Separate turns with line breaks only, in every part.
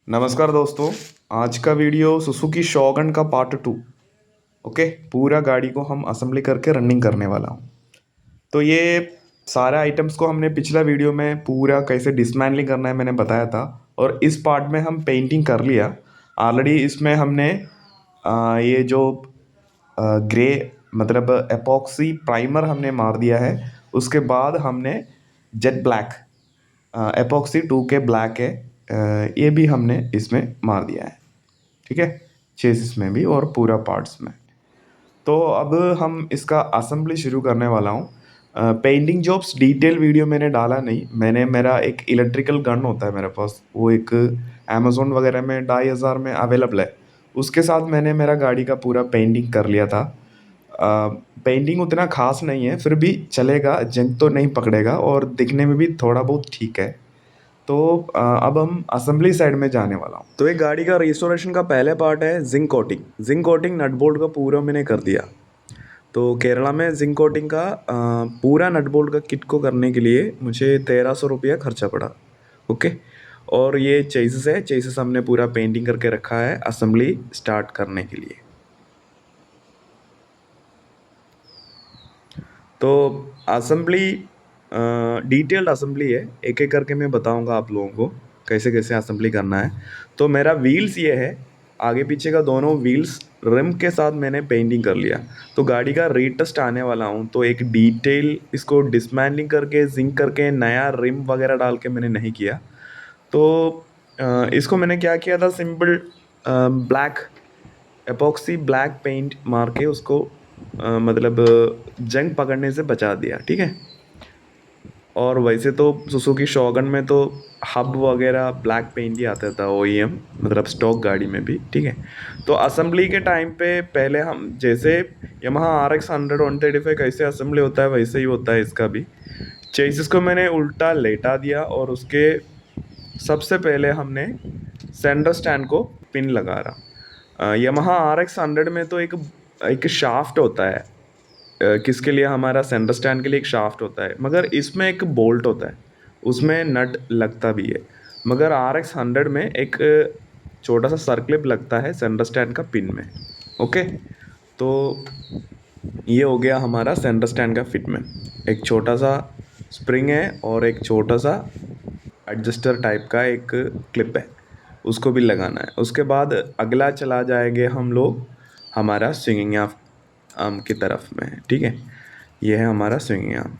नमस्कार दोस्तों। आज का वीडियो सुजुकी शॉगन का पार्ट 2। ओके, पूरा गाड़ी को हम असेंबली करके रनिंग करने वाला हूँ। तो ये सारे आइटम्स को हमने पिछला वीडियो में पूरा कैसे डिसमेंटलिंग करना है मैंने बताया था। और इस पार्ट में हम पेंटिंग कर लिया ऑलरेडी। इसमें हमने ये जो ग्रे मतलब एपॉक्सी प्राइमर हमने मार दिया है। उसके बाद हमने jet black epoxy 2K black है, ये भी हमने इसमें मार दिया है। ठीक है, चेसिस में भी और पूरा पार्ट्स में। तो अब हम इसका असेंबली शुरू करने वाला हूँ। पेंटिंग जॉब्स डिटेल वीडियो मैंने डाला नहीं। मैंने मेरा एक इलेक्ट्रिकल गन होता है मेरे पास, वो एक अमेज़ोन वगैरह में 2500 में अवेलेबल है। उसके साथ मैंने मेरा गाड़ी का पूरा पेंटिंग कर लिया था। पेंटिंग उतना खास नहीं है, फिर भी चलेगा, जंग तो नहीं पकड़ेगा और दिखने में भी थोड़ा बहुत ठीक है। तो अब हम असेंबली साइड में जाने वाला हूँ। तो ये गाड़ी का रिस्टोरेशन का पहले पार्ट है zinc coating. Zinc coating nut bolt का पूरा मैंने कर दिया। तो केरला में जिंक कोटिंग का पूरा नट बोल्ट का किट को करने के लिए मुझे 1300 रुपया खर्चा पड़ा। ओके, और ये चेसिस है। चेसिस हमने पूरा पेंटिंग करके रखा है असेंबली स्टार्ट करने के लिए। तो असेंबली डिटेल्ड असेंबली है, एक एक करके मैं बताऊंगा आप लोगों को कैसे कैसे असेंबली करना है। तो मेरा व्हील्स ये है, आगे पीछे का दोनों व्हील्स रिम के साथ मैंने पेंटिंग कर लिया। तो गाड़ी का रीटेस्ट आने वाला हूँ, तो एक डिटेल इसको डिसमेंटलिंग करके जिंक करके नया रिम वगैरह डाल के मैंने नहीं किया। तो इसको मैंने क्या किया था, simple black epoxy black paint मार के उसको मतलब जंग पकड़ने से बचा दिया। ठीक है, और वैसे तो सुजुकी शॉगन में तो हब वगैरह ब्लैक पेंट ही आता था, OEM मतलब स्टॉक गाड़ी में भी। ठीक है, तो असेंबली के टाइम पे पहले हम जैसे Yamaha RX 100 135 कैसे असेंबली होता है वैसे ही होता है इसका भी। चेसिस को मैंने उल्टा लेटा दिया और उसके सबसे पहले हमने सेंटर स्टैंड को पिन लगा रहा। Yamaha RX 100 में तो एक एक शाफ्ट होता है, किसके लिए, हमारा सेंटर स्टैंड के लिए एक शाफ्ट होता है, मगर इसमें एक बोल्ट होता है, उसमें नट लगता भी है। मगर RX 100 में एक छोटा सा सर्कलिप लगता है सेंटर स्टैंड का पिन में। ओके, तो ये हो गया हमारा सेंटर स्टैंड का फिट में। एक छोटा सा स्प्रिंग है और एक छोटा सा एडजस्टर टाइप का एक क्लिप है, उसको भी लगाना है। उसके बाद अगला चला जाएंगे हम लोग हमारा स्विंगिंग आर्म की तरफ में। ठीक है, ये है हमारा स्विंगिंग आर्म।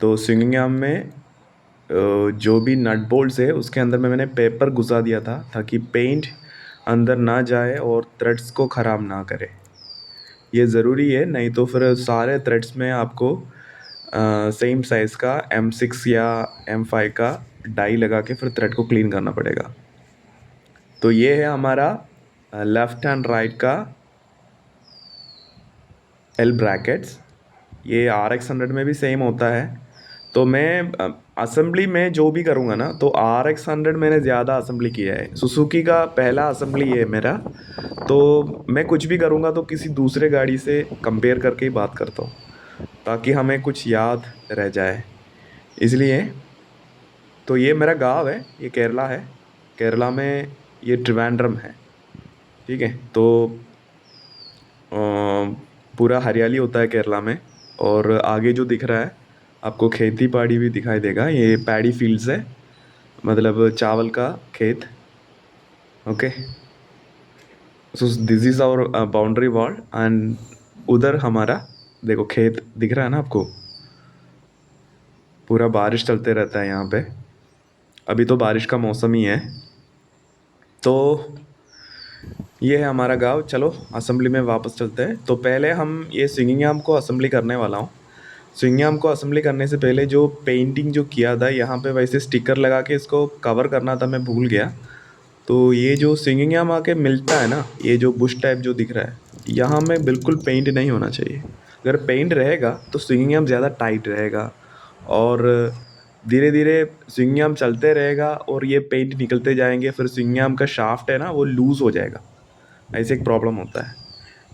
तो स्विंगिंग आर्म में जो भी नट बोल्ट्स है उसके अंदर में मैंने पेपर घुसा दिया था ताकि पेंट अंदर ना जाए और थ्रेड्स को ख़राब ना करे। ये ज़रूरी है, नहीं तो फिर सारे थ्रेड्स में आपको सेम साइज़ का M6 या M5 का डाई लगा के फिर थ्रेड को क्लीन करना पड़ेगा। तो ये है हमारा लेफ़्ट एंड राइट का L ब्रैकेट्स। ये RX 100 में भी सेम होता है। तो मैं असेंबली में जो भी करूँगा ना, तो RX 100 मैंने ज़्यादा असेंबली किया है, सुजुकी का पहला असेंबली है मेरा। तो मैं कुछ भी करूँगा तो किसी दूसरे गाड़ी से कंपेयर करके ही बात करता हूँ ताकि हमें कुछ याद रह जाए, इसलिए। तो ये मेरा गांव है, ये केरला है। केरला में ये त्रिवेंद्रम है। ठीक है, तो पूरा हरियाली होता है केरला में। और आगे जो दिख रहा है आपको खेती बाड़ी भी दिखाई देगा, ये पैडी फील्ड्स है, मतलब चावल का खेत। Okay, so this is our boundary wall and उधर हमारा देखो खेत दिख रहा है ना आपको। पूरा बारिश चलते रहता है यहाँ पे, अभी तो बारिश का मौसम ही है। तो ये है हमारा गांव। चलो असेंबली में वापस चलते हैं। तो पहले हम ये स्विंगिंग आर्म को असेंबली करने वाला हूँ। स्विंगिंग आर्म को असेंबली करने से पहले जो पेंटिंग जो किया था यहाँ पे, वैसे स्टिकर लगा के इसको कवर करना था, मैं भूल गया। तो ये जो स्विंगिंग आर्म आके मिलता है ना, ये जो बुश टाइप जो दिख रहा है, यहाँ में बिल्कुल पेंट नहीं होना चाहिए। अगर पेंट रहेगा तो स्विंगिंग आर्म ज़्यादा टाइट रहेगा और धीरे धीरे स्विंगिंग आर्म चलते रहेगा और ये पेंट निकलते जाएंगे, फिर स्विंगिंग आर्म का शाफ्ट है ना वो लूज़ हो जाएगा, ऐसे एक प्रॉब्लम होता है।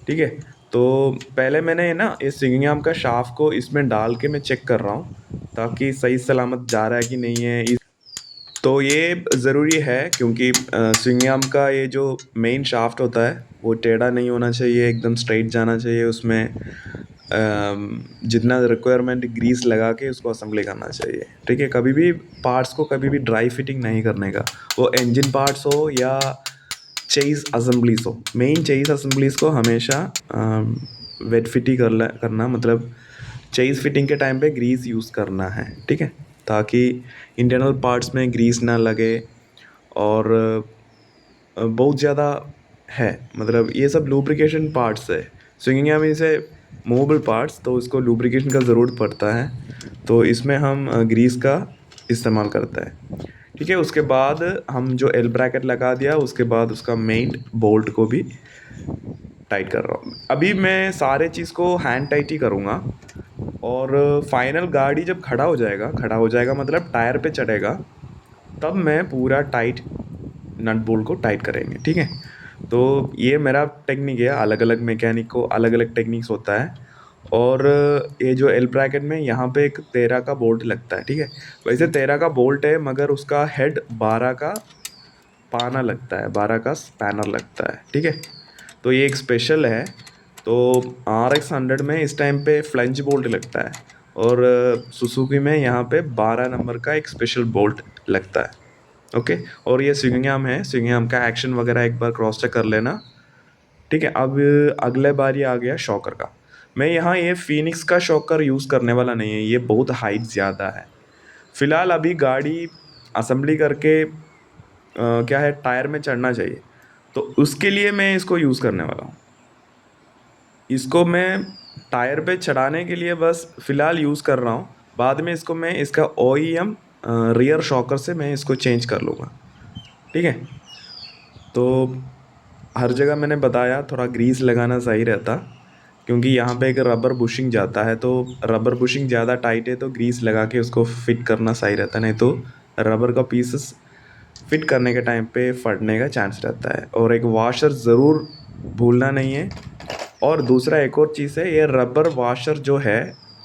ठीक है, तो पहले मैंने ना इस स्विंगिंग आर्म का शाफ्ट को इसमें डाल के मैं चेक कर रहा हूँ ताकि सही सलामत जा रहा है कि नहीं है। तो ये ज़रूरी है क्योंकि स्विंग आर्म का ये जो मेन शाफ्ट होता है वो टेढ़ा नहीं होना चाहिए, एकदम स्ट्रेट जाना चाहिए। उसमें जितना रिक्वायरमेंट ग्रीस लगा के उसको असेंबली करना चाहिए, ठीक है। कभी भी पार्ट्स को कभी भी ड्राई फिटिंग नहीं करने का, वो इंजन पार्ट्स हो या चेस असेंबलीज हो। मेन चेस असेंबलीज को हमेशा वेट फिट ही करना, मतलब चेस फिटिंग के टाइम पे ग्रीस यूज़ करना है, ठीक है, ताकि इंटरनल पार्ट्स में ग्रीस ना लगे। और बहुत ज़्यादा है, मतलब ये सब लुब्रिकेशन पार्ट्स है। स्विंगिंग आर्म इसे मूवेबल पार्ट्स, तो उसको लुब्रिकेशन का ज़रूरत पड़ता है, तो इसमें हम ग्रीस का इस्तेमाल करते हैं, ठीक है। उसके बाद हम जो एल ब्रैकेट लगा दिया, उसके बाद उसका मेन बोल्ट को भी टाइट कर रहा हूँ। अभी मैं सारे चीज़ को हैंड टाइट ही करूँगा, और फाइनल गाड़ी जब खड़ा हो जाएगा मतलब टायर पे चढ़ेगा, तब मैं पूरा टाइट नट बोल्ट को टाइट करेंगे, ठीक है। तो ये मेरा टेक्निक है। अलग अलग मैकेनिक को अलग अलग टेक्निक्स होता है। और ये जो एल ब्रैकेट में यहाँ पे एक 13 का बोल्ट लगता है, ठीक है। वैसे 13 का बोल्ट है, मगर उसका हेड 12 का पाना लगता है, 12 का स्पैनर लगता है, ठीक है। तो ये एक स्पेशल है। तो RX 100 में इस टाइम पे फ्लेंज बोल्ट लगता है, और सुजुकी में यहाँ पे 12 नंबर का एक स्पेशल बोल्ट लगता है, ओके। और ये स्विंगिंग आर्म है, स्विंगिंग आर्म का एक्शन वगैरह एक बार क्रॉस चेक कर लेना, ठीक है। अब अगले बार ये आ गया शॉकर का। मैं यहाँ ये फिनिक्स का शॉकर यूज़ करने वाला नहीं है, ये बहुत हाइट ज़्यादा है। फ़िलहाल अभी गाड़ी असेंबली करके क्या है, टायर में चढ़ना चाहिए, तो उसके लिए मैं इसको यूज़ करने वाला हूँ। इसको मैं टायर पे चढ़ाने के लिए बस फ़िलहाल यूज़ कर रहा हूँ। बाद में इसको मैं इसका OEM रियर शॉकर से मैं इसको चेंज कर लूँगा, ठीक है। तो हर जगह मैंने बताया थोड़ा ग्रीस लगाना सही रहता, क्योंकि यहाँ पे एक रबर बुशिंग जाता है, तो रबर बुशिंग ज़्यादा टाइट है तो ग्रीस लगा के उसको फिट करना सही रहता, नहीं तो रबर का पीसेस फिट करने के टाइम पे फटने का चांस रहता है। और एक वॉशर ज़रूर भूलना नहीं है। और दूसरा एक और चीज़ है, ये रबर वॉशर जो है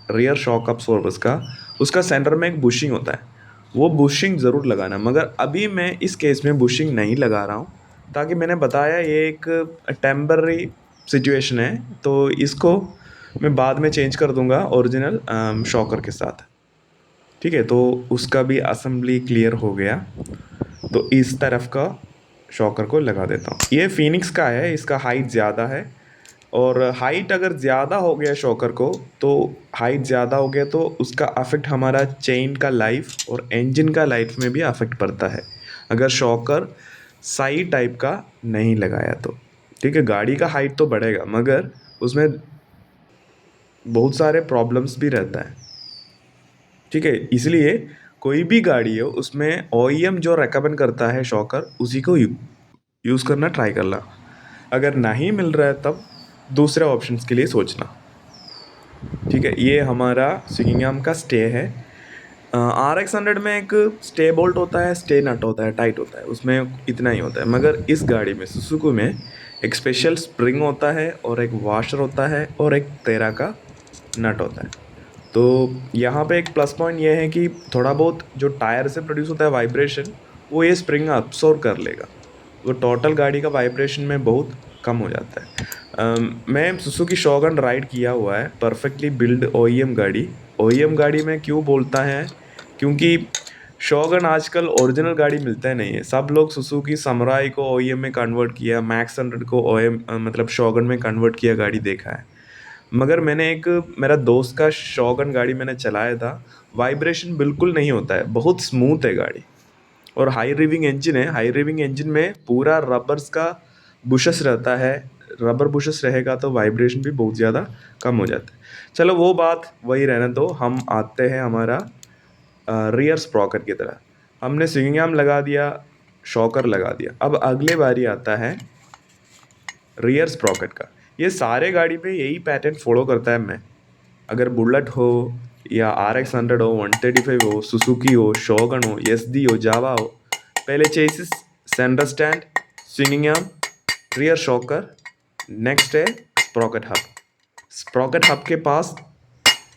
रियर शॉक अब्सॉर्बर्स का, उसका सेंटर में एक बुशिंग होता है, वो बुशिंग ज़रूर लगाना। मगर अभी मैं इस केस में बुशिंग नहीं लगा रहा हूँ, ताकि मैंने बताया ये एक टेम्पररी सिचुएशन है, तो इसको मैं बाद में चेंज कर दूंगा ओरिजिनल शॉकर के साथ, ठीक है। तो उसका भी असेंबली क्लियर हो गया। तो इस तरफ का शॉकर को लगा देता हूँ। ये फिनिक्स का है, इसका हाइट ज़्यादा है, और हाइट अगर ज़्यादा हो गया शॉकर को, तो हाइट ज़्यादा हो गया तो उसका अफेक्ट हमारा चेन का लाइफ और इंजन का लाइफ में भी अफेक्ट पड़ता है, अगर शॉकर सही टाइप का नहीं लगाया तो, ठीक है। गाड़ी का हाइट तो बढ़ेगा, मगर उसमें बहुत सारे प्रॉब्लम्स भी रहता है, ठीक है। इसलिए कोई भी गाड़ी हो उसमें OEM जो रेकमेंड करता है शॉकर, उसी को यूज़ करना ट्राई करना। अगर नहीं मिल रहा है तब दूसरे ऑप्शंस के लिए सोचना, ठीक है। ये हमारा स्विंगिंग आर्म का स्टे है। RX 100 में एक स्टे बोल्ट होता है, स्टे नट होता है, टाइट होता है, उसमें इतना ही होता है। मगर इस गाड़ी में सुजुकी में एक स्पेशल स्प्रिंग होता है, और एक वॉशर होता है, और एक 13 का नट होता है। तो यहाँ पे एक प्लस पॉइंट ये है कि थोड़ा बहुत जो टायर से प्रोड्यूस होता है वाइब्रेशन, वो ये स्प्रिंग अब्सॉर्ब कर लेगा, वो टोटल गाड़ी का वाइब्रेशन में बहुत कम हो जाता है। मैं सुजुकी शोगन राइड किया हुआ है, परफेक्टली बिल्ड OEM गाड़ी। OEM गाड़ी में क्यों बोलता है, क्योंकि शोगन आजकल ओरिजिनल गाड़ी मिलता नहीं है। सब लोग सुजुकी समुराई को OEM में कन्वर्ट किया, मैक्स 100 को OEM मतलब शोगन में कन्वर्ट किया गाड़ी देखा है। मगर मैंने एक मेरा दोस्त का शोगन गाड़ी मैंने चलाया था, वाइब्रेशन बिल्कुल नहीं होता है, बहुत स्मूथ है गाड़ी। और हाई रिविंग इंजन है, हाई रिविंग इंजन में पूरा रबर्स का बुशेस रहता है, रबर बुशेस रहेगा तो वाइब्रेशन भी बहुत ज़्यादा कम हो जाता है। चलो वो बात वही रहने दो, हम आते हैं हमारा रियर स्प्रॉकेट की तरह। हमने स्विंगिंग आर्म लगा दिया, शॉकर लगा दिया, अब अगले बारी आता है रियर स्प्रॉकेट का। ये सारे गाड़ी पे यही पैटर्न फॉलो करता है। मैं अगर बुलेट हो या RX 100 हो, 135 हो, सुजुकी हो, शोगन हो, SD हो, जावा हो, पहले chassis, centre stand, swinging arm, rear shocker, next है स्प्रॉकेट हब। स्प्रॉकेट हब के पास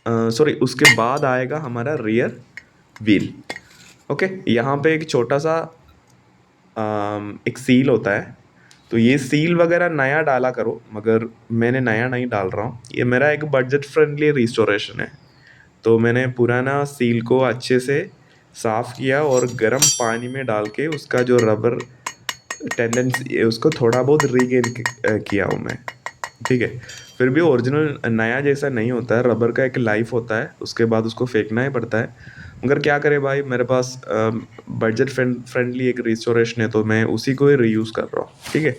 सॉरी उसके बाद आएगा हमारा रियर व्हील। ओके, यहाँ पे एक छोटा सा एक सील होता है, तो ये सील वगैरह नया डाला करो, मगर मैंने नया नहीं डाल रहा हूँ, ये मेरा एक बजट फ्रेंडली रिस्टोरेशन है। तो मैंने पुराना सील को अच्छे से साफ़ किया और गर्म पानी में डाल के उसका जो रबर टेंडेंसी उसको थोड़ा बहुत रीगेन किया हूँ मैं, ठीक है। फिर भी ओरिजिनल नया जैसा नहीं होता है, रबर का एक लाइफ होता है, उसके बाद उसको फेंकना ही पड़ता है। मगर क्या करें भाई, मेरे पास बजट फ्रेंडली एक रिस्टोरेशन है, तो मैं उसी को ही रीयूज़ कर रहा हूँ, ठीक है।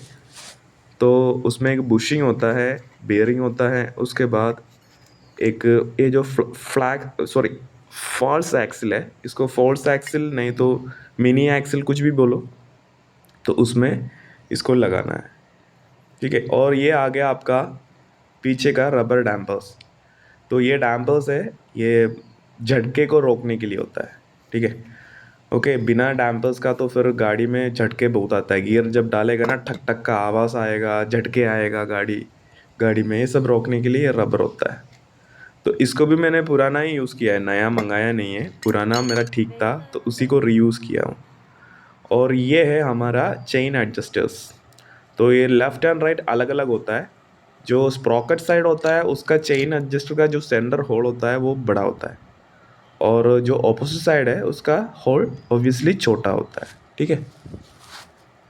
तो उसमें एक बुशिंग होता है, बेयरिंग होता है, उसके बाद एक ये जो फ्लैग सॉरी फॉल्स एक्सिल है, इसको फॉल्स एक्सिल नहीं तो मिनी एक्सिल कुछ भी बोलो, तो उसमें इसको लगाना है, ठीक है। और ये आ गया आपका पीछे का रबर डैम्पर्स। तो ये डैम्पर्स है, ये झटके को रोकने के लिए होता है, ठीक है। ओके, बिना डैम्पर्स का तो फिर गाड़ी में झटके बहुत आता है, गियर जब डालेगा ना ठक ठक का आवाज़ आएगा, झटके आएगा गाड़ी गाड़ी में, ये सब रोकने के लिए ये रबर होता है। तो इसको भी मैंने पुराना ही यूज़ किया है, नया मंगाया नहीं है, पुराना मेरा ठीक था तो उसी को रीयूज़ किया हूँ। और ये है हमारा चेन एडजस्टर्स। तो ये लेफ़्ट एंड राइट अलग अलग होता है। जो स्प्रॉकेट साइड होता है उसका चेन एडजस्टर का जो सेंटर होल होता है वो बड़ा होता है, और जो ऑपोजिट साइड है उसका होल ऑब्वियसली छोटा होता है, ठीक है।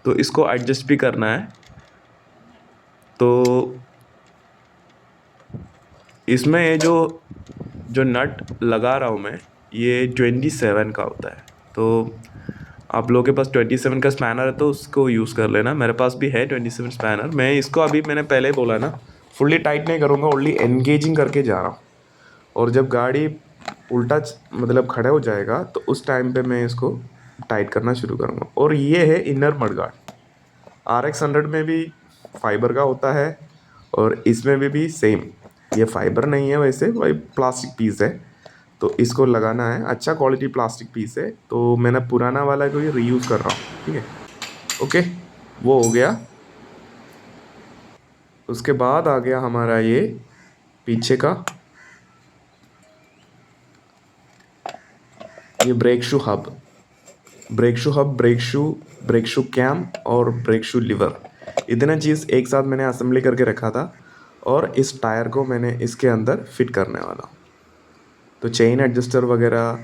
तो इसको एडजस्ट भी करना है। तो इसमें ये जो जो नट लगा रहा हूँ मैं, ये 27 का होता है। तो आप लोगों के पास 27 का स्पैनर है तो उसको यूज़ कर लेना, मेरे पास भी है 27 स्पैनर। मैं इसको अभी मैंने पहले ही बोला ना, फुल्ली टाइट नहीं करूँगा, ओनली एनगेजिंग करके जा रहा हूँ। और जब गाड़ी उल्टा मतलब खड़े हो जाएगा तो उस टाइम पे मैं इसको टाइट करना शुरू करूँगा। और ये है इनर मडगार्ड। RX 100 में भी फाइबर का होता है, और इसमें भी सेम, ये फाइबर नहीं है वैसे, भाई प्लास्टिक पीस है। तो इसको लगाना है, अच्छा क्वालिटी प्लास्टिक पीस है, तो मैंने पुराना वाला को ही रीयूज़ कर रहा हूँ, ठीक है। ओके, वो हो गया। उसके बाद आ गया हमारा ये पीछे का ये brake shoe hub, brake shoe cam और ब्रेक शू लिवर, इतना चीज़ एक साथ मैंने असेंबली करके रखा था। और इस टायर को मैंने इसके अंदर फिट करने वाला हूँ। तो चेन एडजस्टर वगैरह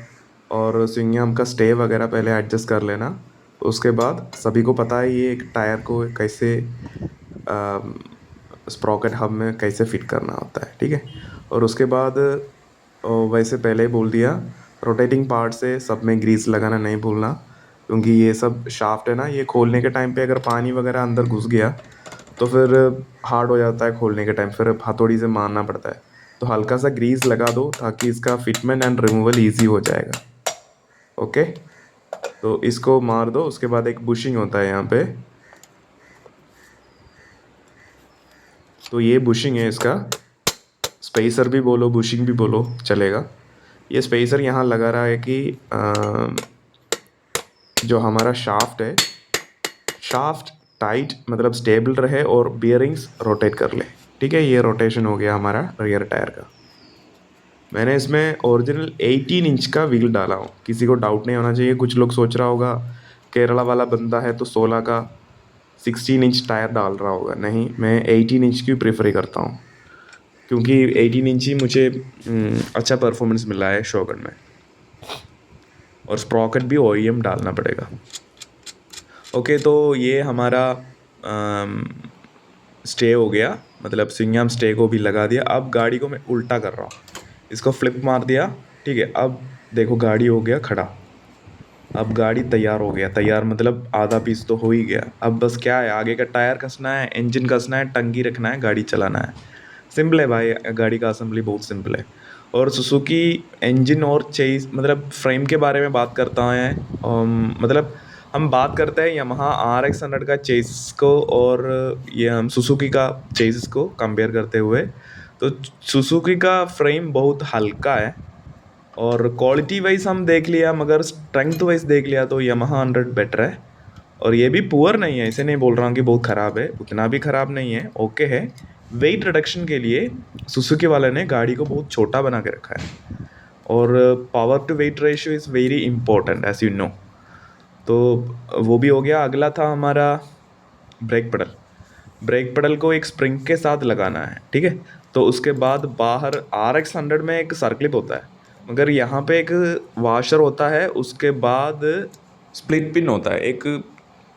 और स्विंग आर्म का स्टे वगैरह पहले एडजस्ट कर लेना। उसके बाद सभी को पता है ये एक टायर को कैसे स्प्रॉकेट हब में कैसे फिट करना होता है, ठीक है। और उसके बाद वैसे पहले ही बोल दिया, रोटेटिंग पार्ट से सब में ग्रीस लगाना नहीं भूलना, क्योंकि ये सब शाफ्ट है ना, ये खोलने के टाइम पे अगर पानी वगैरह अंदर घुस गया तो फिर हार्ड हो जाता है खोलने के टाइम, फिर हथौड़ी से मारना पड़ता है। तो हल्का सा ग्रीस लगा दो ताकि इसका फिटमेंट एंड रिमूवल ईजी हो जाएगा। ओके, तो इसको मार दो। उसके बाद एक बुशिंग होता है यहाँ पे, तो ये बुशिंग है, इसका स्पेसर भी बोलो बुशिंग भी बोलो चलेगा। ये स्पेसर यहाँ लगा रहा है कि जो हमारा शाफ्ट है, शाफ्ट टाइट मतलब स्टेबल रहे और बियरिंग्स रोटेट कर ले, ठीक है। ये रोटेशन हो गया हमारा रियर टायर का। मैंने इसमें ओरिजिनल 18 इंच का व्हील डाला हूँ, किसी को डाउट नहीं होना चाहिए। कुछ लोग सोच रहा होगा केरला वाला बंदा है तो 16 का 16 इंच टायर डाल रहा होगा, नहीं, मैं 18 इंच की प्रेफर करता हूँ, क्योंकि 18 इंच ही मुझे अच्छा परफॉर्मेंस मिला है शॉगन में। और स्प्रॉकेट भी OEM डालना पड़ेगा। ओके, तो ये हमारा स्टे हो गया, मतलब स्विंग आर्म स्टे को भी लगा दिया। अब गाड़ी को मैं उल्टा कर रहा हूँ, इसको फ्लिप मार दिया, ठीक है। अब देखो गाड़ी हो गया खड़ा, अब गाड़ी तैयार हो गया, तैयार मतलब आधा पीस तो हो ही गया। अब बस क्या है, आगे का टायर कसना है, इंजन कसना है, टंकी रखना है, गाड़ी चलाना है। सिंपल है भाई, गाड़ी का असेंबली बहुत सिंपल है। और सुजुकी इंजन और चेस मतलब फ्रेम के बारे में बात करता है, मतलब हम बात करते हैं यामाहा RX 100 का चेसिस को और ये हम सुजुकी का चेसिस को कंपेयर करते हुए। तो सुजुकी का फ्रेम बहुत हल्का है, और क्वालिटी वाइज हम देख लिया, मगर स्ट्रेंथ वाइज देख लिया तो यामाहा 100 बेटर है। और ये भी पुअर नहीं है, ऐसे नहीं बोल रहा हूँ कि बहुत ख़राब है, उतना भी ख़राब नहीं है, ओके है। वेट रिडक्शन के लिए सुजुकी वाले ने गाड़ी को बहुत छोटा बना के रखा है, और power to weight ratio is very important as you know. तो वो भी हो गया। अगला था हमारा ब्रेक पेडल। ब्रेक पेडल को एक स्प्रिंग के साथ लगाना है, ठीक है। तो उसके बाद बाहर RX 100 में एक सर्कलिप होता है, मगर यहाँ पे एक वाशर होता है। उसके बाद स्प्लिट पिन होता है, एक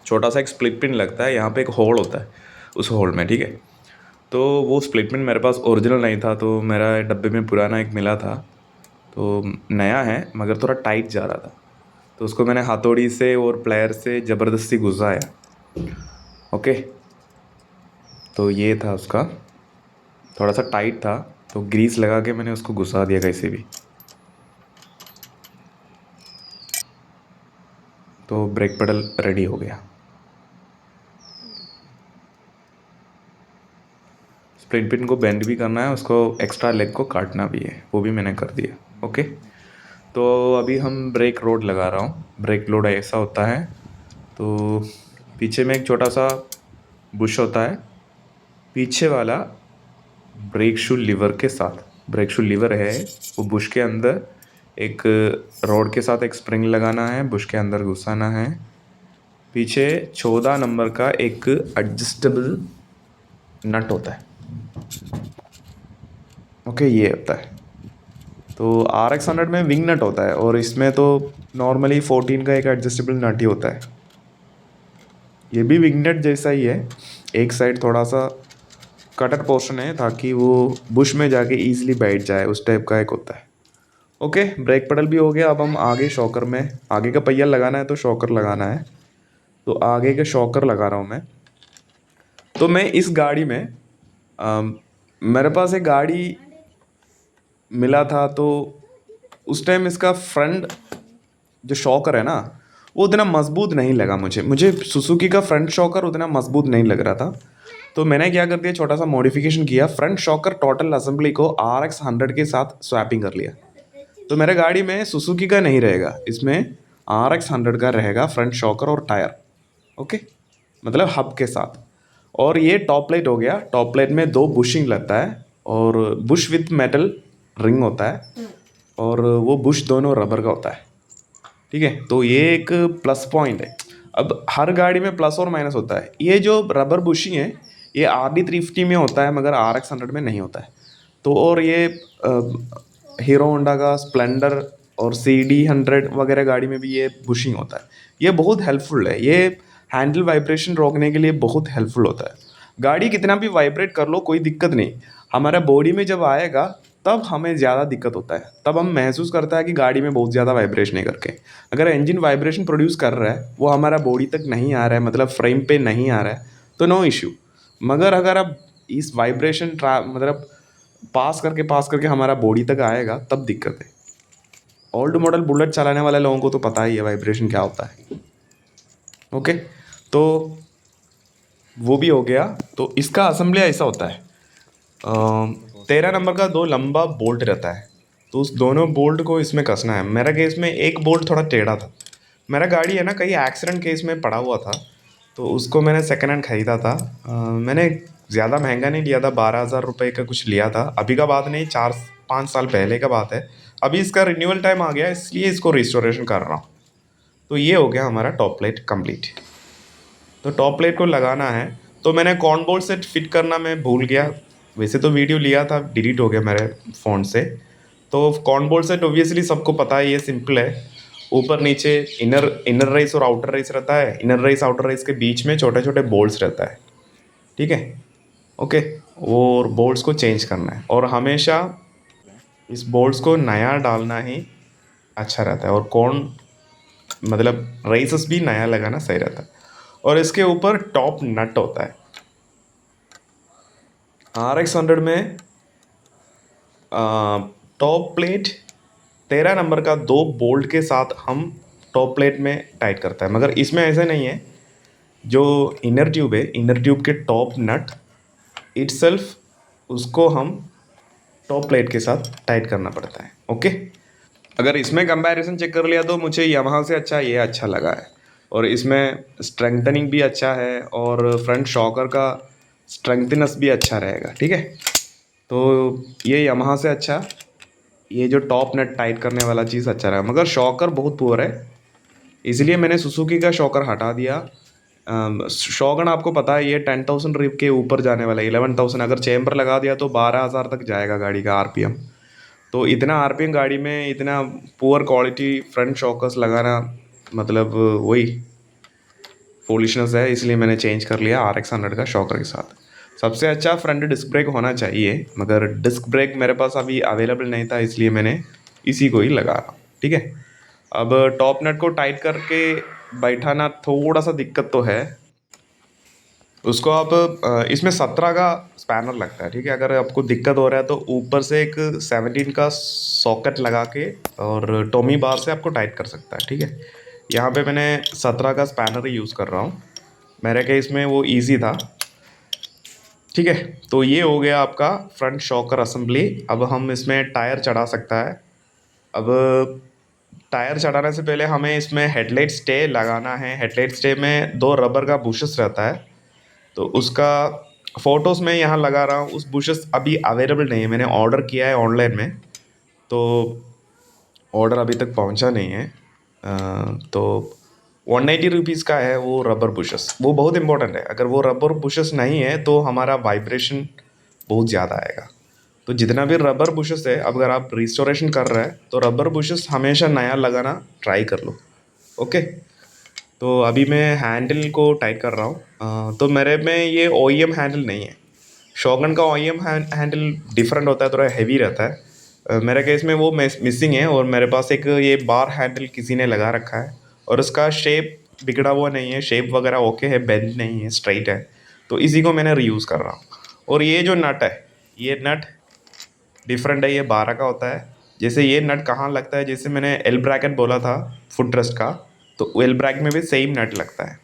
छोटा सा एक स्प्लिट पिन लगता है, यहाँ पे एक होल होता है उस होल में, ठीक है। तो वो स्प्लिट पिन मेरे पास ओरिजिनल नहीं था, तो मेरा डब्बे में पुराना एक मिला था, तो नया है मगर थोड़ा टाइट जा रहा था। तो उसको मैंने हथौड़ी से और प्लेयर से ज़बरदस्ती घुसाया। ओके, तो ये था उसका, थोड़ा सा टाइट था, तो ग्रीस लगा के मैंने उसको घुसा दिया कैसे भी। तो ब्रेक पेडल रेडी हो गया। स्प्लिट पिन को बेंड भी करना है, उसको एक्स्ट्रा लेग को काटना भी है, वो भी मैंने कर दिया। ओके, तो अभी हम ब्रेक रोड लगा रहा हूँ। ब्रेक लोड ऐसा होता है, तो पीछे में एक छोटा सा बुश होता है, पीछे वाला ब्रेक शू लीवर के साथ, ब्रेक शू लीवर है वो बुश के अंदर, एक रॉड के साथ एक स्प्रिंग लगाना है, बुश के अंदर घुसाना है। पीछे 14 नंबर का एक एडजस्टेबल नट होता है। ओके, ये होता है। तो RX 100 में विंग नट होता है, और इसमें तो नॉर्मली 14 का एक एडजस्टेबल नट ही होता है। ये भी विंग नट जैसा ही है, एक साइड थोड़ा सा कटर पोर्शन है ताकि वो बुश में जाके ईजिली बैठ जाए, उस टाइप का एक होता है। ओके, ब्रेक पेडल भी हो गया। अब हम आगे शॉकर में, आगे का पहिया लगाना है तो शॉकर लगाना है। तो आगे के शॉकर लगा रहा हूँ मैं। तो मैं इस गाड़ी में मेरे पास एक गाड़ी मिला था, तो उस टाइम इसका फ्रंट जो शॉकर है ना, वो उतना मजबूत नहीं लगा मुझे सुजुकी का फ्रंट शॉकर उतना मजबूत नहीं लग रहा था। तो मैंने क्या कर दिया, छोटा सा मॉडिफिकेशन किया, फ्रंट शॉकर टोटल असेंबली को RX 100 के साथ स्वैपिंग कर लिया। तो मेरे गाड़ी में सुजुकी का नहीं रहेगा, इसमें RX 100 का रहेगा फ्रंट शॉकर और टायर। ओके, मतलब हब के साथ। और ये टॉप लाइट हो गया। टॉप लाइट में 2 बुशिंग लगता है, और बुश विथ मेटल रिंग होता है, और वो बुश दोनों रबर का होता है, ठीक है। तो ये एक प्लस पॉइंट है। अब हर गाड़ी में प्लस और माइनस होता है। ये जो रबर बुशिंग है ये RD 350 में होता है, मगर RX 100 में नहीं होता है। तो और ये हीरो होंडा का स्प्लेंडर और CD 100 वगैरह गाड़ी में भी ये बुशिंग होता है। ये बहुत हेल्पफुल है, ये हैंडल वाइब्रेशन रोकने के लिए बहुत हेल्पफुल होता है। गाड़ी कितना भी वाइब्रेट कर लो कोई दिक्कत नहीं, हमारा बॉडी में जब आएगा तब हमें ज़्यादा दिक्कत होता है, तब हम महसूस करता है कि गाड़ी में बहुत ज़्यादा वाइब्रेशन है करके। अगर इंजन वाइब्रेशन प्रोड्यूस कर रहा है, वो हमारा बॉडी तक नहीं आ रहा है, मतलब फ्रेम पे नहीं आ रहा है, तो नो इश्यू। मगर अगर अब इस वाइब्रेशन मतलब पास करके हमारा बॉडी तक आएगा, तब दिक्कत है। ओल्ड मॉडल बुलेट चलाने वाले लोगों को तो पता ही है वाइब्रेशन क्या होता है। ओके, तो वो भी हो गया। तो इसका असेंबली ऐसा होता है, 13 नंबर का 2 लंबा बोल्ट रहता है, तो उस दोनों बोल्ट को इसमें कसना है। मेरा केस में एक बोल्ट थोड़ा टेढ़ा था। मेरा गाड़ी है ना, कहीं एक्सीडेंट केस में पड़ा हुआ था, तो उसको मैंने सेकेंड हैंड ख़रीदा था। मैंने ज़्यादा महंगा नहीं लिया था, 12,000 रुपये का कुछ लिया था। अभी का बात नहीं, 4-5 साल पहले का बात है। अभी इसका रिन्यूअल टाइम आ गया, इसलिए इसको रिस्टोरेशन कर रहा हूँ। तो ये हो गया हमारा टॉप प्लेट कंप्लीट। तो टॉप प्लेट को लगाना है, तो मैंने कॉर्न बोल्ट से फिट करना मैं भूल गया। वैसे तो वीडियो लिया था, डिलीट हो गया मेरे फ़ोन से। तो कॉर्न बोल्ट सेट ऑब्वियसली सबको पता है, ये सिंपल है। ऊपर नीचे इनर इनर रेस और आउटर रेस रहता है। इनर रेस आउटर रेस के बीच में छोटे छोटे बोल्ट्स रहता है, ठीक है। ओके, और बोल्ट्स को चेंज करना है, और हमेशा इस बोल्ट्स को नया डालना ही अच्छा रहता है। और कौन मतलब रेसेस भी नया लगाना सही रहता है। और इसके ऊपर टॉप नट होता है। RX 100 में टॉप प्लेट 13 नंबर का 2 बोल्ट के साथ हम टॉप प्लेट में टाइट करता है, मगर इसमें ऐसा नहीं है। जो इनर ट्यूब है, इनर ट्यूब के टॉप नट इटसेल्फ, उसको हम टॉप प्लेट के साथ टाइट करना पड़ता है। ओके, अगर इसमें कंपैरिजन चेक कर लिया तो मुझे यामाहा से अच्छा ये अच्छा लगा है, और इसमें स्ट्रेंथनिंग भी अच्छा है, और फ्रंट शॉकर का स्ट्रेंथनेस भी अच्छा रहेगा, ठीक है। तो ये यामाहा से अच्छा ये जो टॉप नट टाइट करने वाला चीज़ अच्छा रहा, मगर शॉकर बहुत पुअर है, इसलिए मैंने सुजुकी का शॉकर हटा दिया। शॉगन आपको पता है ये 10,000 रिप के ऊपर जाने वाला है, 11,000। अगर चेम्बर लगा दिया तो 12,000 तक जाएगा गाड़ी का आरपीएम। तो इतना आरपीएम गाड़ी में इतना पुअर क्वालिटी फ्रंट शॉकर्स लगाना मतलब वही फूलिशनेस है, इसलिए मैंने चेंज कर लिया RX 100 का शॉकर के साथ। सबसे अच्छा फ्रंट डिस्क ब्रेक होना चाहिए, मगर डिस्क ब्रेक मेरे पास अभी अवेलेबल नहीं था, इसलिए मैंने इसी को ही लगा रहा। ठीक है, अब टॉप नट को टाइट करके बैठाना थोड़ा सा दिक्कत तो है। उसको आप इसमें 17 का स्पैनर लगता है। ठीक है, अगर आपको दिक्कत हो रहा है तो ऊपर से एक 17 का सॉकेट लगा के और टॉमी बार से आपको टाइट कर सकता है। ठीक है, यहाँ पे मैंने 17 का स्पैनर ही यूज़ कर रहा हूँ, मेरे केस में वो इजी था। ठीक है, तो ये हो गया आपका फ्रंट शॉकर असेंबली। अब हम इसमें टायर चढ़ा सकता है। अब टायर चढ़ाने से पहले हमें इसमें हेडलाइट स्टे लगाना है। हेडलाइट स्टे में 2 रबर का बुशेस रहता है, तो उसका फ़ोटोज़ मैं यहाँ लगा रहा हूँ। उस बुशेस अभी अवेलेबल नहीं है, मैंने ऑर्डर किया है ऑनलाइन में, तो ऑर्डर अभी तक पहुँचा नहीं है। तो 180 रुपीज़ का है वो रबर बुशेस, वो बहुत इंपॉर्टेंट है। अगर वो रबर बुशेस नहीं है तो हमारा वाइब्रेशन बहुत ज़्यादा आएगा। तो जितना भी रबर बुशेस है, अगर आप रिस्टोरेशन कर रहे हैं तो रबर बुशेस हमेशा नया लगाना ट्राई कर लो। ओके, तो अभी मैं हैंडल को टाइट कर रहा हूँ। तो मेरे में ये OEM हैंडल नहीं है। शॉगन का OEM हैंडल डिफरेंट होता है, थोड़ा हैवी रहता है। मेरे केस में वो मिसिंग है, और मेरे पास एक ये बार हैंडल किसी ने लगा रखा है, और उसका शेप बिगड़ा हुआ नहीं है, शेप वगैरह ओके है, बेंड नहीं है, स्ट्राइट है। तो इसी को मैंने रीयूज़ कर रहा हूँ। और ये जो नट है, ये नट डिफरेंट है, ये 12 का होता है। जैसे ये नट कहाँ लगता है, जैसे मैंने एल ब्रैकेट बोला था फुट रेस्ट का, तो एल ब्रैकेट में भी सेम नट लगता है।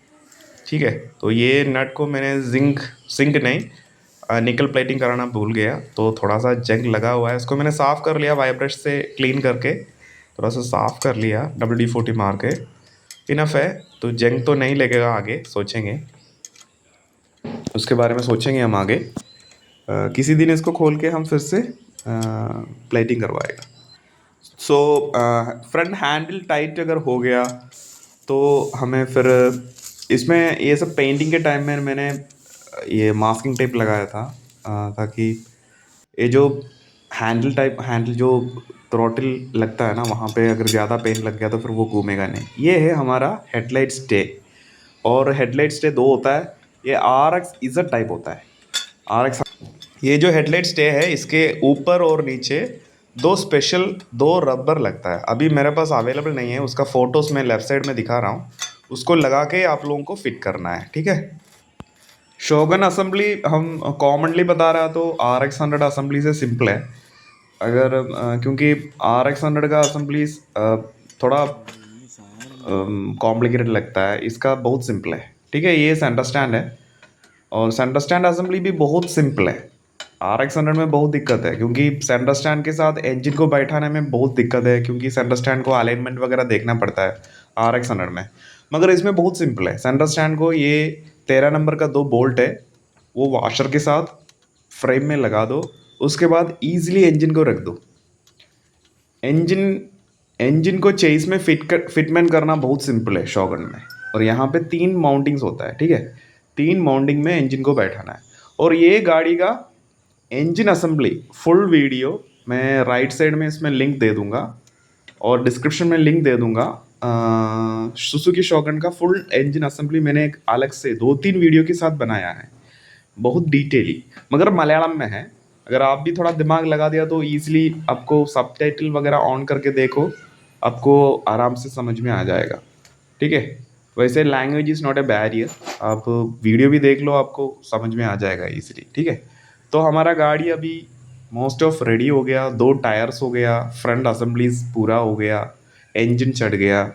ठीक है, तो ये नट को मैंने सिंक नहीं निकल प्लेटिंग कराना भूल गया, तो थोड़ा सा जंग लगा हुआ है। इसको मैंने साफ़ कर लिया, वाई ब्रश से क्लीन करके थोड़ा सा साफ़ कर लिया, WD-40 मार के। इनफ है, तो जंग तो नहीं लगेगा, आगे सोचेंगे, उसके बारे में सोचेंगे हम आगे। किसी दिन इसको खोल के हम फिर से प्लेटिंग करवाएगा। सो फ्रंट हैंडल टाइट अगर हो गया तो हमें फिर इसमें ये सब पेंटिंग के टाइम में मैंने ये मास्किंग टेप लगाया था, ताकि ये जो हैंडल जो थ्रॉटल लगता है ना, वहाँ पे अगर ज़्यादा पेन लग गया तो फिर वो घूमेगा नहीं। ये है हमारा हेडलाइट स्टे, और हेडलाइट स्टे 2 होता है। ये RX टाइप होता है। RX, ये जो हेडलाइट स्टे है, इसके ऊपर और नीचे 2 रबर लगता है। अभी मेरे पास अवेलेबल नहीं है, उसका फ़ोटोज़ मैं लेफ़्ट साइड में दिखा रहा हूँ, उसको लगा के आप लोगों को फिट करना है। ठीक है, शोगन असेंबली हम कॉमनली बता रहा तो RX 100 असेंबली से सिंपल है। अगर क्योंकि RX 100 का असेंबली थोड़ा कॉम्प्लिकेटेड लगता है, इसका बहुत सिंपल है। ठीक है, ये सेंटर स्टैंड है, और सेंटर स्टैंड असेंबली भी बहुत सिंपल है। RX 100 में बहुत दिक्कत है, क्योंकि सेंटर स्टैंड के साथ इंजन को बैठाने में बहुत दिक्कत है, क्योंकि सेंटर स्टैंड को अलाइनमेंट वगैरह देखना पड़ता है RX 100 में। मगर इसमें बहुत सिंपल है। सेंटर स्टैंड को ये 13 नंबर का 2 बोल्ट है, वो वॉशर के साथ फ्रेम में लगा दो, उसके बाद ईजिली इंजन को रख दो। इंजन इंजन को चेस में फिटमेंट करना बहुत सिंपल है शॉगन में। और यहाँ पे 3 माउंटिंग्स होता है। ठीक है, 3 माउंटिंग में इंजन को बैठाना है। और ये गाड़ी का इंजन असेंबली फुल वीडियो मैं राइट साइड में इसमें लिंक दे दूंगा, और डिस्क्रिप्शन में लिंक दे दूंगा। सुजुकी शॉगन का फुल इंजन असेंबली मैंने एक अलग से 2-3 वीडियो के साथ बनाया है, बहुत डिटेली, मगर मलयालम में है। अगर आप भी थोड़ा दिमाग लगा दिया तो ईजिली आपको सबटाइटल वगैरह ऑन करके देखो, आपको आराम से समझ में आ जाएगा। ठीक है, वैसे language is not a barrier, आप वीडियो भी देख लो, आपको समझ में आ जाएगा ईजिली। ठीक है, तो हमारा गाड़ी अभी मोस्ट ऑफ रेडी हो गया, 2 टायर्स हो गया, फ्रंट असेंबलीज पूरा हो गया, इंजन चढ़ गया।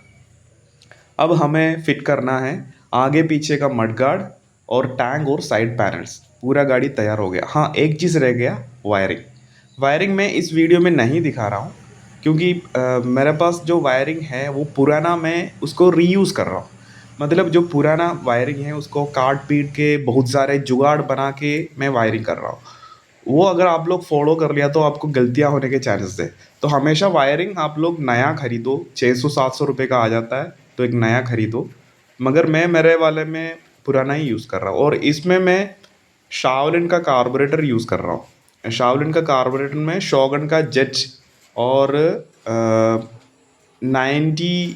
अब हमें फिट करना है आगे पीछे का मड गार्ड और टैंक और साइड पैनल्स। पूरा गाड़ी तैयार हो गया। हाँ, एक चीज़ रह गया, वायरिंग। वायरिंग मैं इस वीडियो में नहीं दिखा रहा हूँ, क्योंकि मेरे पास जो वायरिंग है वो पुराना, मैं उसको रीयूज़ कर रहा हूँ। मतलब जो पुराना वायरिंग है उसको काट पीट के बहुत सारे जुगाड़ बना के मैं वायरिंग कर रहा हूँ। वो अगर आप लोग फॉलो कर लिया तो आपको गलतियाँ होने के चांसेस है। तो हमेशा वायरिंग आप लोग नया खरीदो, 600-700 रुपये का आ जाता है, तो एक नया खरीदो। मगर मैं मेरे वाले में पुराना ही यूज़ कर रहा हूँ, और इसमें मैं शाओलिन का कार्बोरेटर यूज़ कर रहा हूँ। शाओलिन का कार्बोरेटर में शॉगन का जेट और 100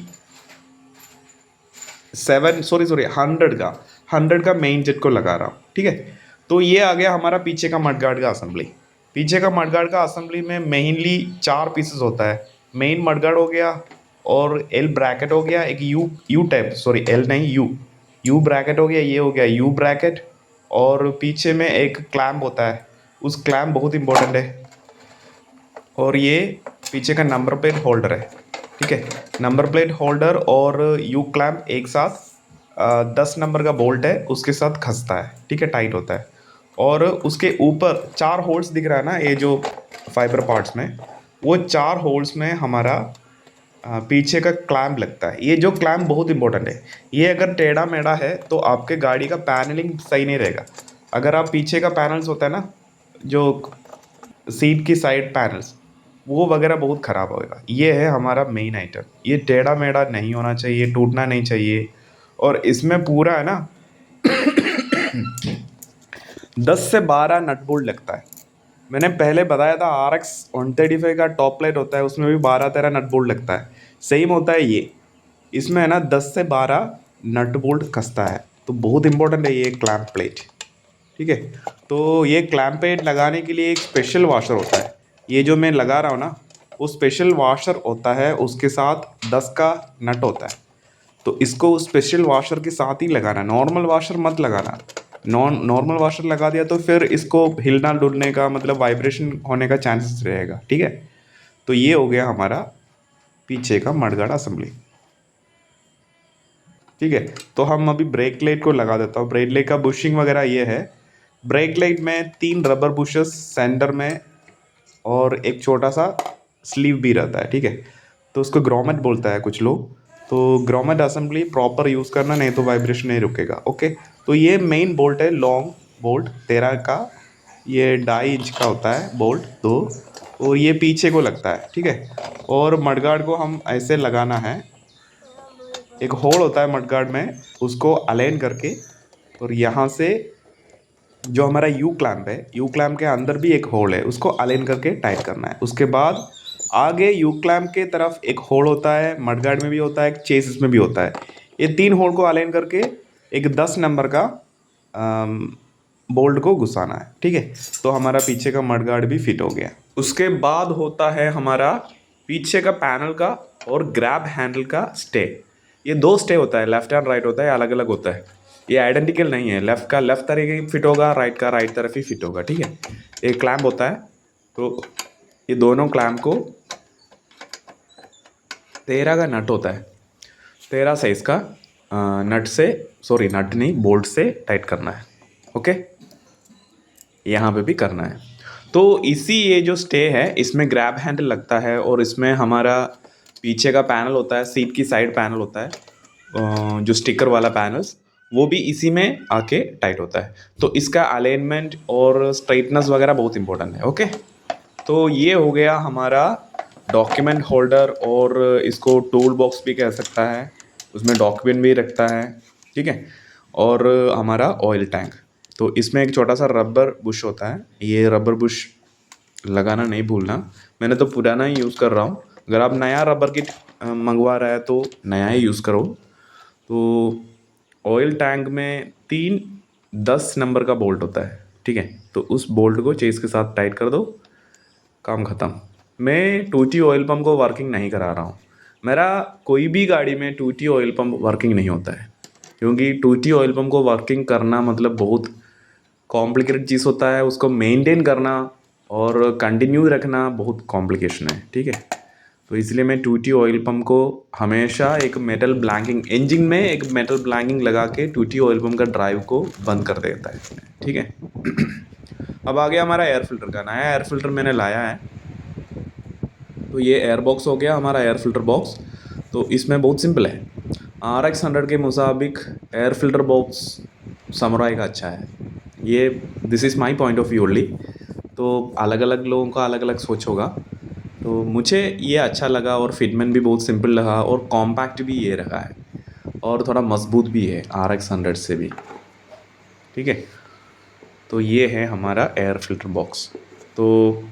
का मेन जेट को लगा रहा हूँ, ठीक है। तो ये आ गया हमारा पीछे का मडगार्ड का असेंबली। पीछे का मडगार्ड का असेंबली में मेनली 4 पीसेस होता है। मेन मडगार्ड हो गया, और एल ब्रैकेट हो गया, एक you you type, sorry L नहीं, यू ब्रैकेट हो गया, ये हो गया यू ब्रैकेट। और पीछे में एक क्लैम्प होता है, उस क्लैम्प बहुत इंपॉर्टेंट है। और ये पीछे का नंबर प्लेट होल्डर है, ठीक है। नंबर प्लेट होल्डर और यू क्लैम्प एक साथ 10 नंबर का बोल्ट है, उसके साथ खसता है, ठीक है, टाइट होता है। और उसके ऊपर 4 होल्स दिख रहा है ना, ये जो फाइबर पार्ट्स में, वो 4 होल्स में हमारा पीछे का क्लैम्प लगता है। ये जो क्लैम्प बहुत इंपॉर्टेंट है, ये अगर टेढ़ा मेढ़ा है तो आपके गाड़ी का पैनलिंग सही नहीं रहेगा। अगर आप पीछे का पैनल्स होता है ना, जो सीट की साइड पैनल्स, वो वगैरह बहुत ख़राब होएगा। ये है हमारा मेन आइटम। ये टेढ़ा मेढ़ा नहीं होना चाहिए, टूटना नहीं चाहिए। और इसमें पूरा है ना 10 से 12 नट बोल्ट लगता है। मैंने पहले बताया था RX 135 का टॉप प्लेट होता है, उसमें भी 12-13 नट बोल्ट लगता है। सेम होता है ये, इसमें है ना 10 से 12 नट बोल्ट कसता है। तो बहुत इंपॉर्टेंट है ये क्लैम्प प्लेट, ठीक है। तो ये क्लैम्प प्लेट लगाने के लिए एक स्पेशल वॉशर होता है। ये जो मैं लगा रहा हूँ ना, वो स्पेशल वॉशर होता है, उसके साथ 10 का नट होता है। तो इसको स्पेशल वॉशर के साथ ही लगाना, नॉर्मल वॉशर मत लगाना। नॉर्मल वॉशर लगा दिया तो फिर इसको हिलना डुलने का मतलब वाइब्रेशन होने का चांसेस रहेगा, ठीक है। तो ये हो गया हमारा पीछे का मडगार्ड असेंबली, ठीक है। तो हम अभी ब्रेक लाइट को लगा देता हूँ। ब्रेक लाइट का बुशिंग वगैरह ये है। ब्रेक लाइट में 3 रबर बुशेस सेंटर में, और एक छोटा सा स्लीव भी रहता है, ठीक है। तो उसको ग्रोमेट बोलता है कुछ लोग। तो ग्रोमेट असेंबली प्रॉपर यूज़ करना, नहीं तो वाइब्रेशन नहीं रुकेगा, ओके। तो ये मेन बोल्ट है, लॉन्ग बोल्ट 13 का, ये 2.5 इंच का होता है बोल्ट 2, और ये पीछे को लगता है, ठीक है। और मडगार्ड को हम ऐसे लगाना है, एक होल होता है मडगार्ड में, उसको अलाइन करके, और यहाँ से जो हमारा यू क्लैम्प है, यू क्लैम्प के अंदर भी एक होल है, उसको अलाइन करके टाइट करना है। उसके बाद आगे यू क्लैम्प के तरफ एक होल होता है, मडगार्ड में भी होता है, एक चेसिस में भी होता है। ये 3 होल को अलाइन करके एक 10 नंबर का बोल्ट को घुसाना है, ठीक है। तो हमारा पीछे का मडगार्ड भी फिट हो गया। उसके बाद होता है हमारा पीछे का पैनल का और ग्रैब हैंडल का स्टे। ये 2 स्टे होता है, लेफ्ट एंड राइट होता है, अलग अलग होता है। ये आइडेंटिकल नहीं है, लेफ़्ट का लेफ़्ट तरीके फिट होगा, राइट का राइट तरफ ही फिट होगा, ठीक है। एक क्लैम्प होता है, तो ये दोनों क्लैम्प को 13 का नट होता है, 13 साइज़ का नट से, सॉरी नट नहीं, बोल्ट से टाइट करना है, ओके। यहाँ पे भी करना है। तो इसी ये जो स्टे है, इसमें ग्रैब हैंडल लगता है, और इसमें हमारा पीछे का पैनल होता है, सीट की साइड पैनल होता है, जो स्टिकर वाला पैनल्स, वो भी इसी में आके टाइट होता है। तो इसका अलाइनमेंट और स्ट्राइटनेस वगैरह बहुत इंपॉर्टेंट है, ओके। तो ये हो गया हमारा डॉक्यूमेंट होल्डर, और इसको टूल बॉक्स भी कह सकता है, उसमें डॉक्यूमेंट भी रखता है, ठीक है। और हमारा ऑयल टैंक। तो इसमें एक छोटा सा रबर बुश होता है, ये रबर बुश लगाना नहीं भूलना। मैंने तो पुराना ही यूज़ कर रहा हूँ, अगर आप नया रबर किट मंगवा रहा है तो नया ही यूज़ करो। तो ऑयल टैंक में 3 10 नंबर का बोल्ट होता है, ठीक है। तो उस बोल्ट को चेस के साथ टाइट कर दो, काम ख़त्म। मैं टूटी ऑयल पम्प को वर्किंग नहीं करा रहा हूँ। मेरा कोई भी गाड़ी में टूटी ऑयल पम्प वर्किंग नहीं होता है, क्योंकि टूटी ऑयल पम्प को वर्किंग करना मतलब बहुत कॉम्प्लिकेटेड चीज़ होता है। उसको मेंटेन करना और कंटिन्यू रखना बहुत कॉम्प्लिकेशन है, ठीक है। तो इसलिए मैं टूटी ऑयल पम्प को हमेशा एक मेटल ब्लैंकिंग, इंजन में एक मेटल ब्लैंकिंग लगा के टूटी ऑयल पम्प का ड्राइव को बंद कर देता है, ठीक है। अब आ गया हमारा एयर फिल्टर का। नया एयर फिल्टर मैंने लाया है। तो ये एयर बॉक्स हो गया हमारा एयर फिल्टर बॉक्स। तो इसमें बहुत सिंपल है, RX 100 के मुताबिक एयर फिल्टर बॉक्स समुराई का अच्छा है। ये this is my point of view only. तो अलग अलग लोगों का अलग अलग सोच होगा। तो मुझे ये अच्छा लगा और फिटमेंट भी बहुत सिंपल लगा और कॉम्पैक्ट भी ये रहा है और थोड़ा मजबूत भी है RX 100 से भी। ठीक है, तो ये है हमारा एयर फिल्टर बॉक्स। तो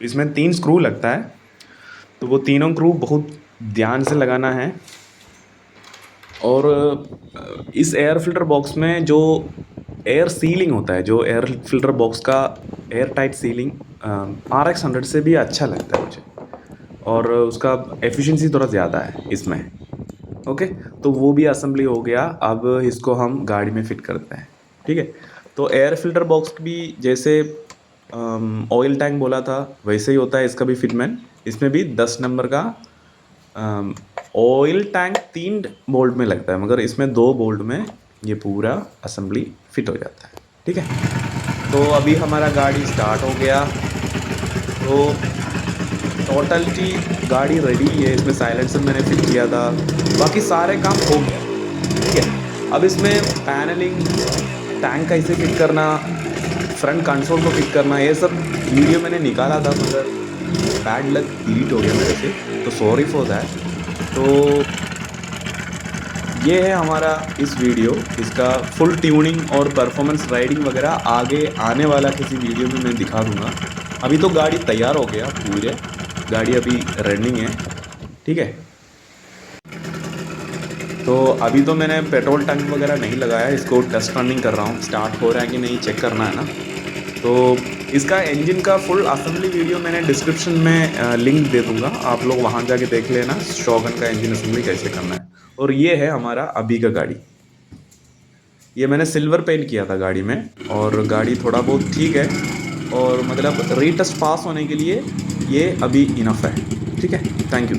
इसमें 3 स्क्रू लगता है, तो वो तीनों स्क्रू बहुत ध्यान से लगाना है। और इस एयर फिल्टर बॉक्स में जो एयर सीलिंग होता है, जो एयर फिल्टर बॉक्स का एयर टाइट सीलिंग RX 100 से भी अच्छा लगता है मुझे, और उसका एफिशिएंसी थोड़ा ज़्यादा है इसमें। ओके, तो वो भी असेंबली हो गया। अब इसको हम गाड़ी में फिट करते हैं। ठीक है, तो एयर फिल्टर बॉक्स भी जैसे ऑयल टैंक बोला था वैसे ही होता है इसका भी फिटमेंट। इसमें भी 10 नंबर का ऑयल टैंक 3 बोल्ट में लगता है, मगर इसमें 2 बोल्ट में ये पूरा असेंबली फिट हो जाता है। ठीक है, तो अभी हमारा गाड़ी स्टार्ट हो गया। तो टोटलिटी गाड़ी रेडी है, इसमें साइलेंसर मैंने फिट किया था, बाकी सारे काम हो गया। ठीक है, अब इसमें पैनलिंग, टैंक कैसे फिट करना, फ्रंट कंसोल को फिट करना, ये सब वीडियो मैंने निकाला था, मगर बैड लक डिलीट हो गया मेरे से, तो सॉरी फॉर दैट। तो ये है हमारा इस वीडियो, इसका फुल ट्यूनिंग और परफॉर्मेंस राइडिंग वगैरह आगे आने वाला किसी वीडियो में मैं दिखा दूंगा। अभी तो गाड़ी तैयार हो गया पूरे, गाड़ी अभी रनिंग है। ठीक है, तो अभी तो मैंने पेट्रोल टैंक वगैरह नहीं लगाया, इसको टेस्ट रनिंग कर रहा हूँ, स्टार्ट हो रहा है कि नहीं चेक करना है ना। तो इसका इंजन का फुल असेंबली वीडियो मैंने डिस्क्रिप्शन में लिंक दे दूंगा, आप लोग वहाँ जाके देख लेना शॉगन का इंजन असेंबली कैसे करना है। और ये है हमारा अभी का गाड़ी, ये मैंने सिल्वर पेंट किया था गाड़ी में, और गाड़ी थोड़ा बहुत ठीक है, और मतलब रीटेस्ट पास होने के लिए ये अभी इनफ है। ठीक है, थैंक यू।